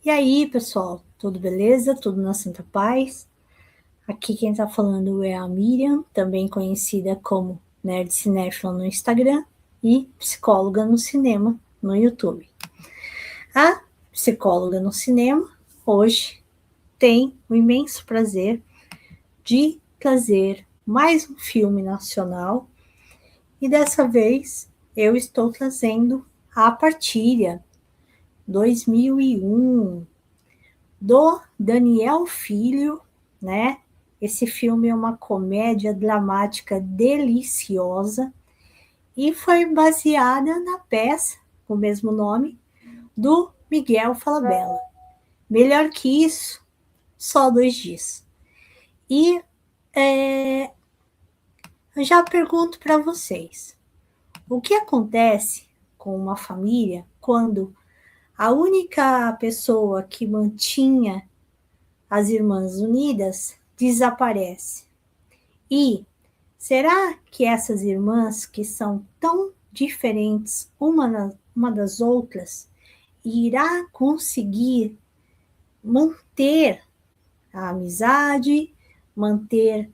E aí, pessoal, tudo beleza? Tudo na Santa Paz? Aqui quem tá falando é a Miriam, também conhecida como Nerd Cinéfila no Instagram e psicóloga no cinema no YouTube. A psicóloga no cinema hoje tem o imenso prazer de trazer mais um filme nacional e dessa vez eu estou trazendo A Partilha 2001 do Daniel Filho, né? Esse filme é uma comédia dramática deliciosa e foi baseada na peça com o mesmo nome do Miguel Falabella. Melhor que isso, só 2 dias. E eu já pergunto para vocês, o que acontece com uma família quando a única pessoa que mantinha as Irmãs Unidas desaparece? E será que essas irmãs que são tão diferentes uma das outras irá conseguir manter a amizade, manter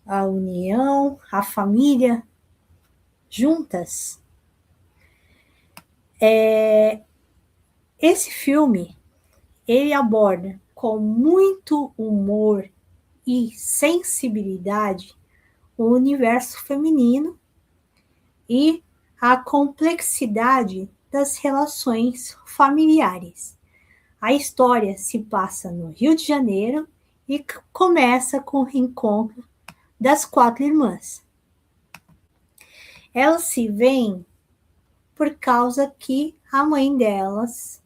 a união, a família juntas? Esse filme, ele aborda com muito humor e sensibilidade o universo feminino e a complexidade das relações familiares. A história se passa no Rio de Janeiro e começa com o reencontro das 4 irmãs. Elas se veem por causa que a mãe delas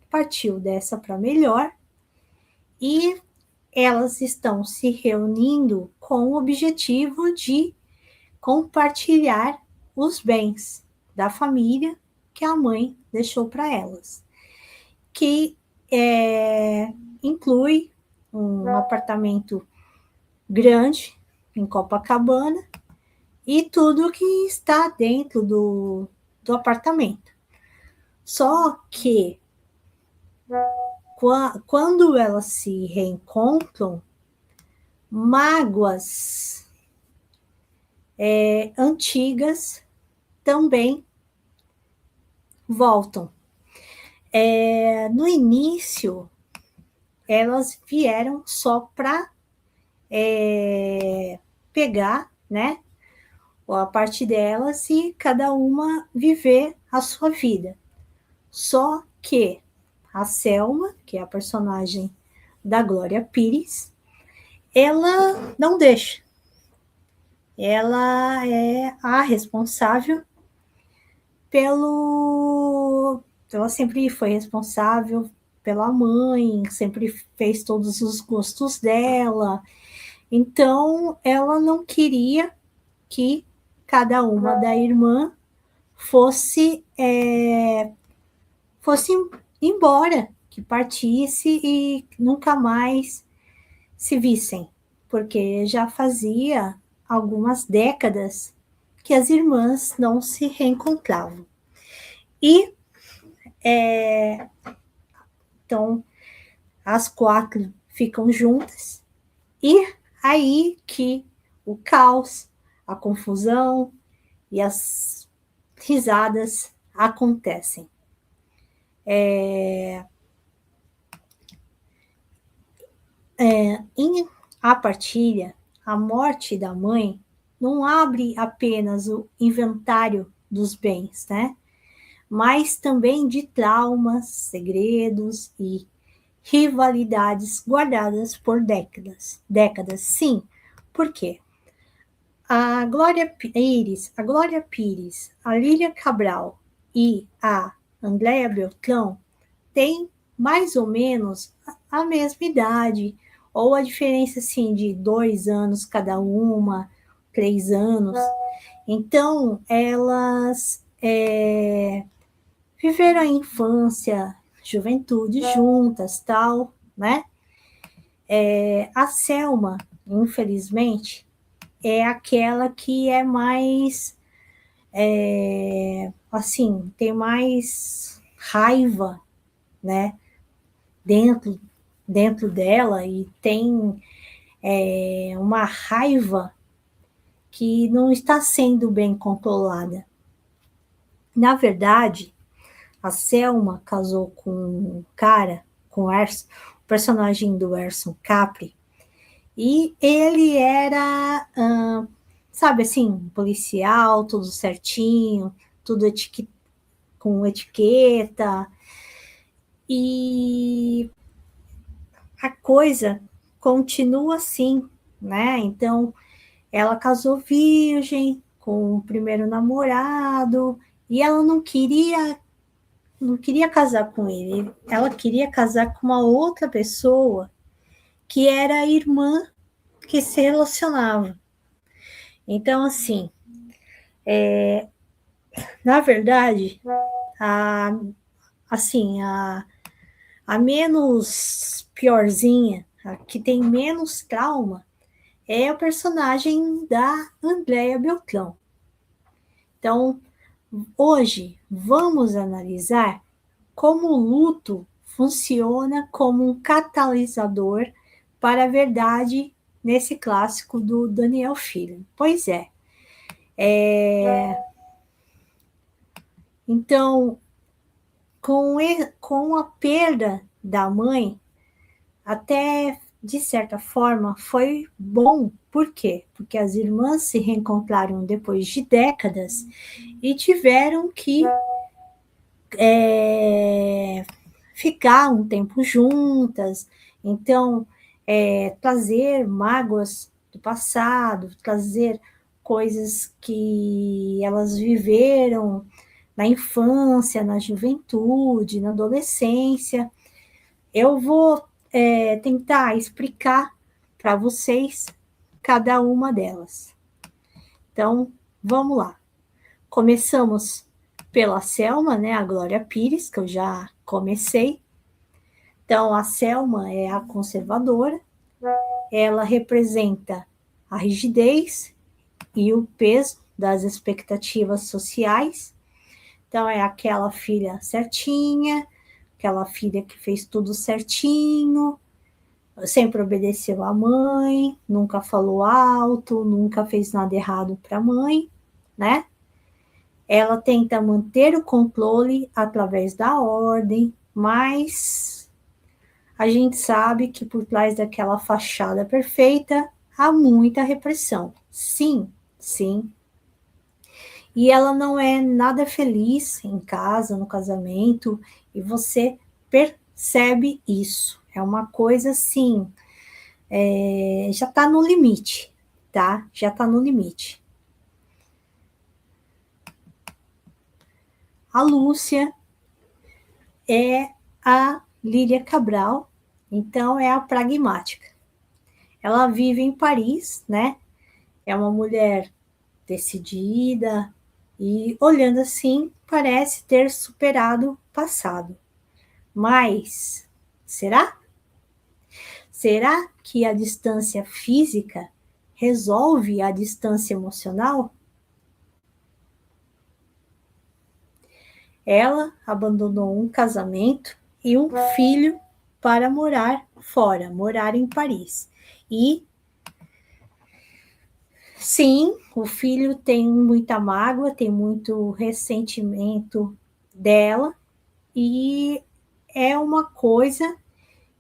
partiu dessa para melhor e elas estão se reunindo com o objetivo de compartilhar os bens da família que a mãe deixou para elas, que inclui um apartamento grande em Copacabana e tudo que está dentro do apartamento. Só que quando elas se reencontram, mágoas antigas também voltam. No início, elas vieram só para pegar, né, a parte delas e cada uma viver a sua vida. Só que a Selma, que é a personagem da Glória Pires, ela não deixa. Ela é a responsável ela sempre foi responsável pela mãe, sempre fez todos os gostos dela. Então, ela não queria que cada uma da irmã fosse embora, que partisse e nunca mais se vissem, porque já fazia algumas décadas que as irmãs não se reencontravam. E então as 4 ficam juntas e aí que o caos, a confusão e as risadas acontecem. Em A Partilha, a morte da mãe não abre apenas o inventário dos bens, né? Mas também de traumas, segredos e rivalidades guardadas por décadas. Sim. Por quê? A Glória Pires, a Lília Cabral e a Andréa Beltrão têm mais ou menos a mesma idade, ou a diferença assim de 2 anos cada uma, 3 anos. Então, elas viveram a infância, juventude juntas, tal, né? A Selma, infelizmente, é aquela que é mais, assim, tem mais raiva, né, dentro, dentro dela e tem uma raiva que não está sendo bem controlada. Na verdade, a Selma casou com um cara, com o Erson, o personagem do Erson Capri, e ele era, sabe assim, policial, tudo certinho, tudo com etiqueta, e a coisa continua assim, né? Então, ela casou virgem com o primeiro namorado e ela não queria casar com ele. Ela queria casar com uma outra pessoa que era a irmã que se relacionava. Então, assim, na verdade, a, assim, a menos piorzinha, a que tem menos trauma, é a personagem da Andréa Beltrão. Então, hoje, vamos analisar como o luto funciona como um catalisador para a verdade nesse clássico do Daniel Filho. Pois é. Então, com a perda da mãe, até de certa forma foi bom. Por quê? Porque as irmãs se reencontraram depois de décadas e tiveram que ficar um tempo juntas. Então, trazer mágoas do passado, trazer coisas que elas viveram na infância, na juventude, na adolescência. Eu vou tentar explicar para vocês cada uma delas. Então, vamos lá. Começamos pela Selma, né, a Glória Pires, que eu já comecei. Então, a Selma é a conservadora, ela representa a rigidez e o peso das expectativas sociais. Então, é aquela filha certinha, aquela filha que fez tudo certinho, sempre obedeceu à mãe, nunca falou alto, nunca fez nada errado para a mãe, né? Ela tenta manter o controle através da ordem, mas a gente sabe que por trás daquela fachada perfeita há muita repressão. Sim, sim. E ela não é nada feliz em casa, no casamento, e você percebe isso. É uma coisa assim, já está no limite, tá? Já está no limite. A Lúcia é a Lília Cabral, então é a pragmática. Ela vive em Paris, né? É uma mulher decidida e, olhando assim, parece ter superado o passado. Mas será? Será que a distância física resolve a distância emocional? Ela abandonou um casamento e um filho para morar fora, morar em Paris. E sim, o filho tem muita mágoa, tem muito ressentimento dela, e é uma coisa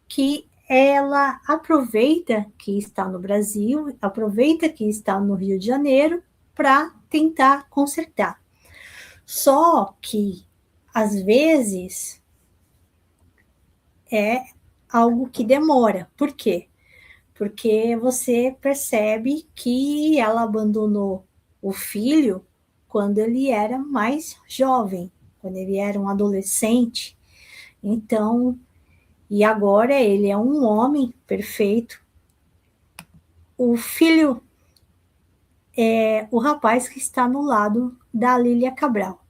que ela aproveita que está no Brasil, aproveita que está no Rio de Janeiro para tentar consertar. Só que, às vezes, é algo que demora. Por quê? Porque você percebe que ela abandonou o filho quando ele era mais jovem, quando ele era um adolescente. Então, e agora ele é um homem perfeito. O filho é o rapaz que está no lado da Lília Cabral.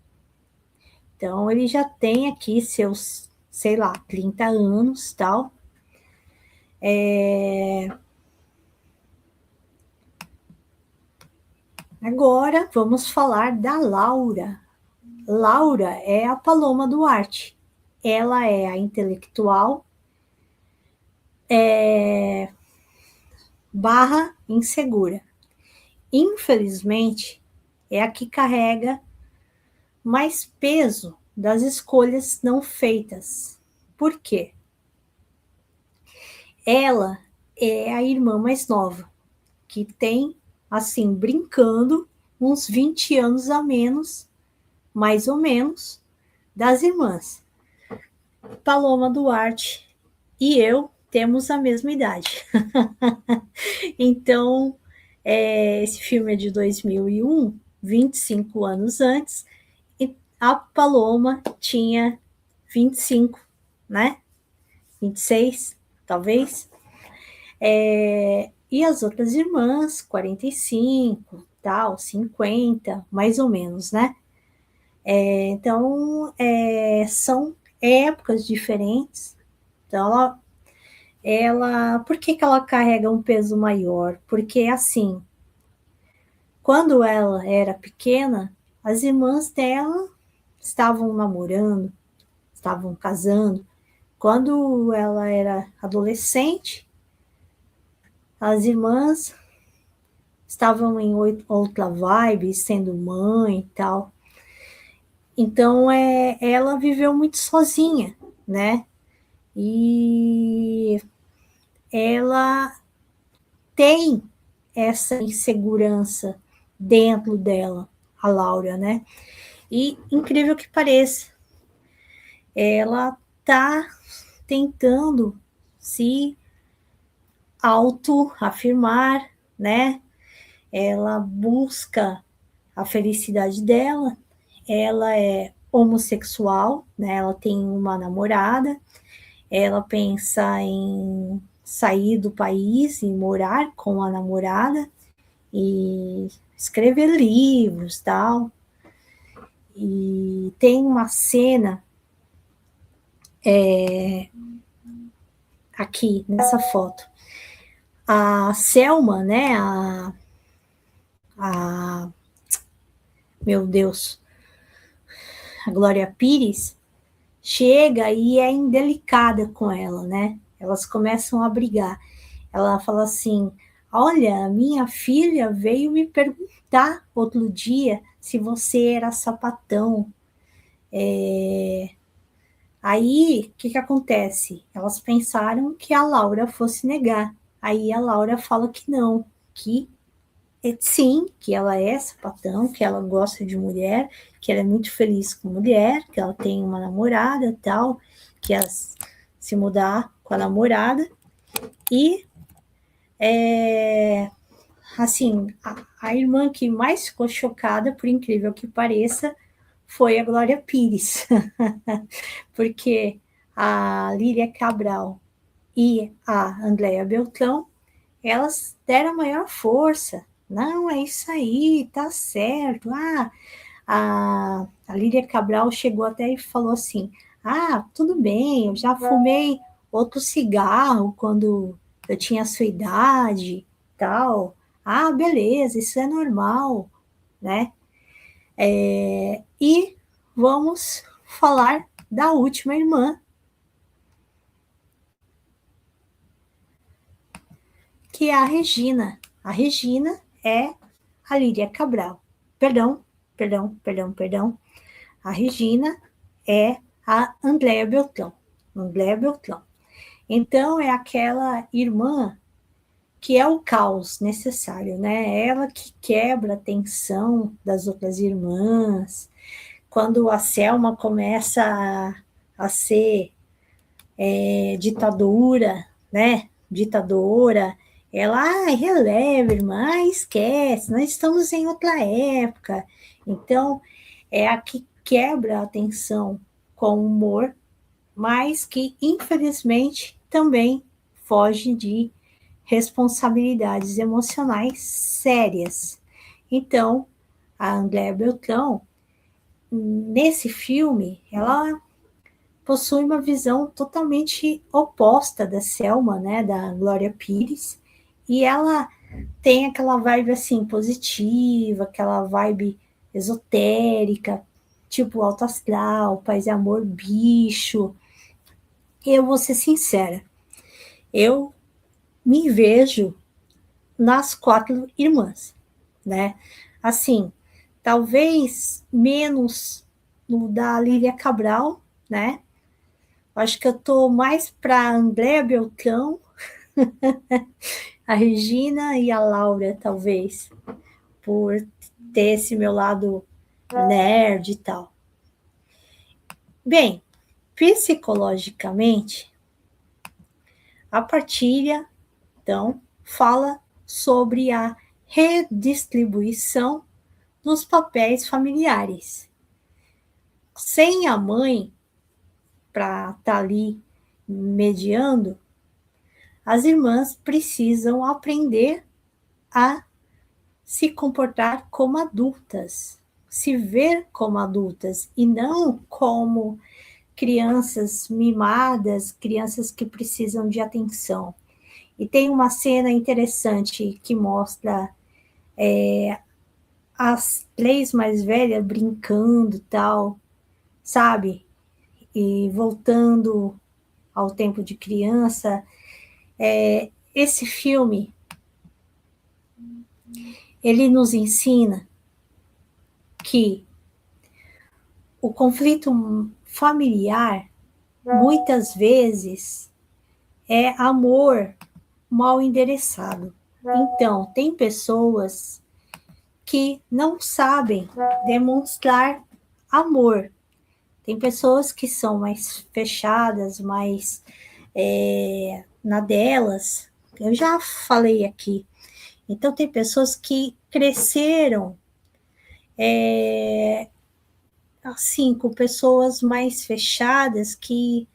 Então, ele já tem aqui seus, sei lá, 30 anos, tal. Agora, vamos falar da Laura. Laura é a Paloma Duarte. Ela é a intelectual, barra insegura. Infelizmente, é a que carrega mais peso das escolhas não feitas. Por quê? Ela é a irmã mais nova, que tem, assim, brincando, uns 20 anos a menos, mais ou menos, das irmãs. Paloma Duarte e eu temos a mesma idade. Então, esse filme é de 2001, 25 anos antes, e a Paloma tinha 25, né? 26, talvez. E as outras irmãs, 45, tal, 50, mais ou menos, né? Então, são épocas diferentes. Então, por que ela carrega um peso maior? Porque, assim, quando ela era pequena, as irmãs dela estavam namorando, estavam casando. Quando ela era adolescente, as irmãs estavam em outra vibe, sendo mãe e tal. Então, ela viveu muito sozinha, né? E ela tem essa insegurança dentro dela, a Laura, né? E, incrível que pareça, ela tá tentando se autoafirmar, né? Ela busca a felicidade dela, ela é homossexual, né? Ela tem uma namorada, ela pensa em sair do país e morar com a namorada e escrever livros, tal. E tem uma cena aqui nessa foto. A Selma, né? A meu Deus, a Glória Pires, chega e é indelicada com ela, né? Elas começam a brigar. Ela fala assim: olha, minha filha veio me perguntar outro dia se você era sapatão. Aí, o que acontece? Elas pensaram que a Laura fosse negar. Aí a Laura fala que não, que sim, que ela é sapatão, que ela gosta de mulher, que ela é muito feliz com mulher, que ela tem uma namorada e tal, que ela se mudar com a namorada. E, assim, a irmã que mais ficou chocada, por incrível que pareça, foi a Glória Pires. Porque a Lília Cabral e a Andréa Beltrão, elas deram maior força. Não, é isso aí, tá certo. A Lília Cabral chegou até e falou assim: tudo bem, eu já fumei outro cigarro quando eu tinha a sua idade, tal. Beleza, isso é normal, né? E vamos falar da última irmã, que é a Regina. A Regina é a Lídia Cabral. Perdão. A Regina é a Andréa Beltrão. Andréa Beltrão. Então, é aquela irmã que é o caos necessário, né? Ela que quebra a tensão das outras irmãs. Quando a Selma começa a ser ditadora, né? Ditadora, ela releva, irmã, esquece, nós estamos em outra época. Então, é a que quebra a tensão com humor, mas que, infelizmente, também foge de responsabilidades emocionais sérias. Então, a Andréa Beltrão, nesse filme, ela possui uma visão totalmente oposta da Selma, né, da Glória Pires, e ela tem aquela vibe assim positiva, aquela vibe esotérica, tipo alto astral, paz e amor, bicho. Eu vou ser sincera, eu me vejo nas 4 irmãs, né? Assim, talvez menos no da Lília Cabral, né? Acho que eu tô mais para a Andréa Beltrão, a Regina e a Laura, talvez, por ter esse meu lado nerd e tal. Bem, psicologicamente, a partilha, então, fala sobre a redistribuição dos papéis familiares. Sem a mãe para estar ali mediando, as irmãs precisam aprender a se comportar como adultas, se ver como adultas e não como crianças mimadas, crianças que precisam de atenção. E tem uma cena interessante que mostra as 3 mais velhas brincando tal, sabe? E voltando ao tempo de criança. Esse filme, ele nos ensina que o conflito familiar, muitas vezes, é amor mal endereçado. Então, tem pessoas que não sabem demonstrar amor. Tem pessoas que são mais fechadas, mais na delas. Eu já falei aqui. Então, tem pessoas que cresceram assim, com pessoas mais fechadas que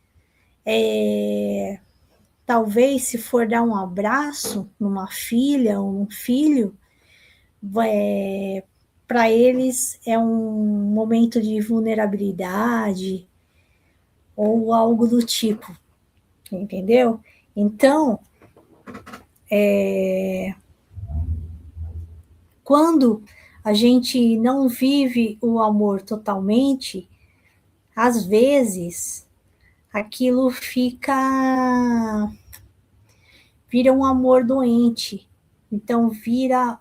talvez se for dar um abraço numa filha ou um filho, para eles é um momento de vulnerabilidade ou algo do tipo, entendeu? Então, quando a gente não vive o amor totalmente, às vezes aquilo vira um amor doente. Então vira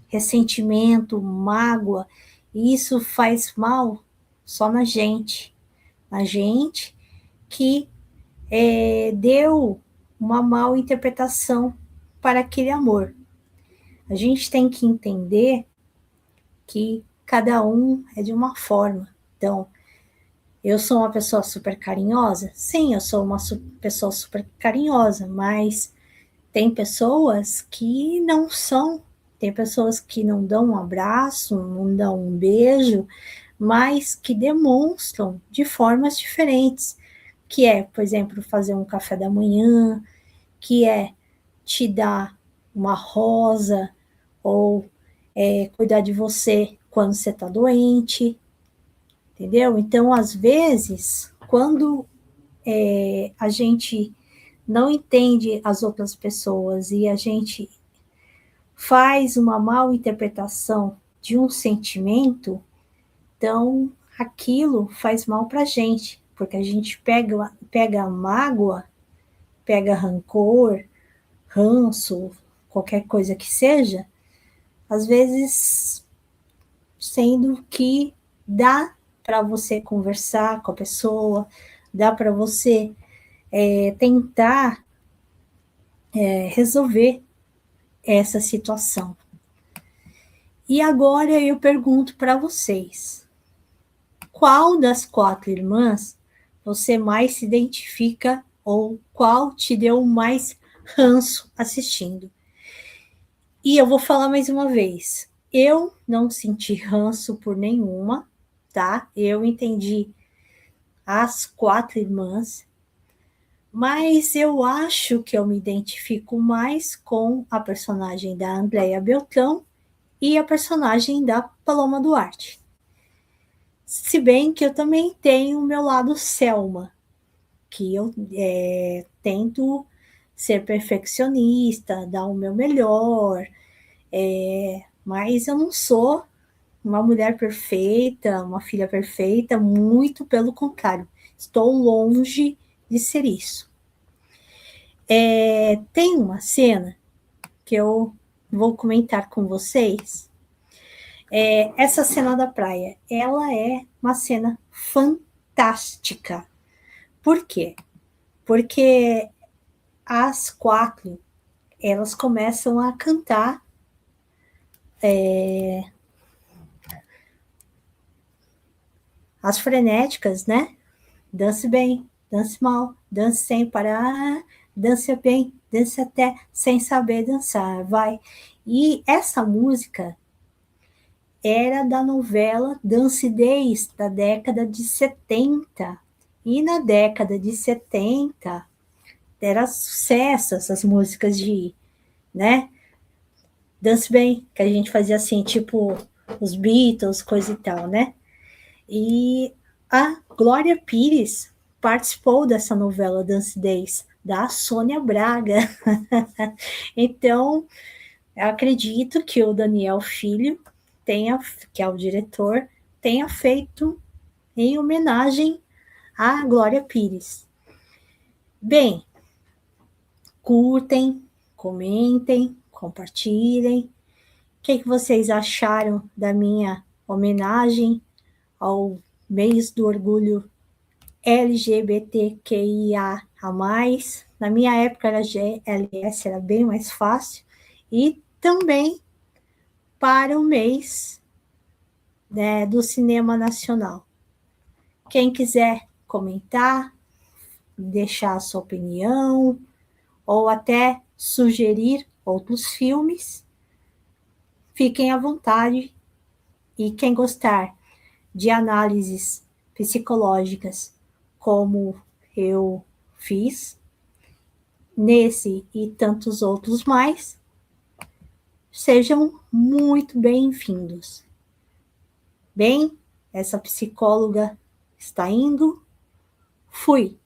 ressentimento, mágoa, e isso faz mal só na gente que deu uma mal interpretação para aquele amor. A gente tem que entender que cada um é de uma forma. Então, eu sou uma pessoa super carinhosa? Sim, eu sou uma pessoa super carinhosa, mas tem pessoas que não são. Tem pessoas que não dão um abraço, não dão um beijo, mas que demonstram de formas diferentes, que é, por exemplo, fazer um café da manhã, que é te dar uma rosa, ou cuidar de você quando você está doente, entendeu? Então, às vezes, quando a gente não entende as outras pessoas e a gente faz uma mal interpretação de um sentimento, então aquilo faz mal para a gente, porque a gente pega a mágoa, pega rancor, ranço, qualquer coisa que seja, às vezes sendo que dá para você conversar com a pessoa, dá para você tentar resolver essa situação. E agora eu pergunto para vocês, qual das 4 irmãs você mais se identifica ou qual te deu mais ranço assistindo? E eu vou falar mais uma vez, eu não senti ranço por nenhuma, tá? Eu entendi as 4 irmãs, mas eu acho que eu me identifico mais com a personagem da Andréa Beltrão e a personagem da Paloma Duarte. Se bem que eu também tenho o meu lado Selma, que eu tento ser perfeccionista, dar o meu melhor, mas eu não sou uma mulher perfeita, uma filha perfeita, muito pelo contrário, estou longe de ser isso. Tem uma cena que eu vou comentar com vocês. Essa cena da praia, ela é uma cena fantástica. Por quê? Porque as 4, elas começam a cantar as frenéticas, né? Dance bem, dance mal, dance sem parar, dance bem, dance até sem saber dançar, vai. E essa música era da novela Dance Days, da década de 70. E na década de 70, era sucesso essas músicas de, né? Dance bem, que a gente fazia assim, tipo os Beatles, coisa e tal, né? E a Glória Pires participou dessa novela Dance Days, da Sônia Braga. Então, eu acredito que o Daniel Filho tenha, que é o diretor, tenha feito em homenagem à Glória Pires. Bem, curtem, comentem, compartilhem. O que vocês acharam da minha homenagem ao mês do orgulho LGBTQIA a mais? Na minha época era GLS, era bem mais fácil. E também para o mês, né, do cinema nacional. Quem quiser comentar, deixar a sua opinião, ou até sugerir outros filmes, fiquem à vontade. E quem gostar de análises psicológicas, como eu fiz, nesse e tantos outros mais, sejam muito bem-vindos. Bem, essa psicóloga está indo. Fui.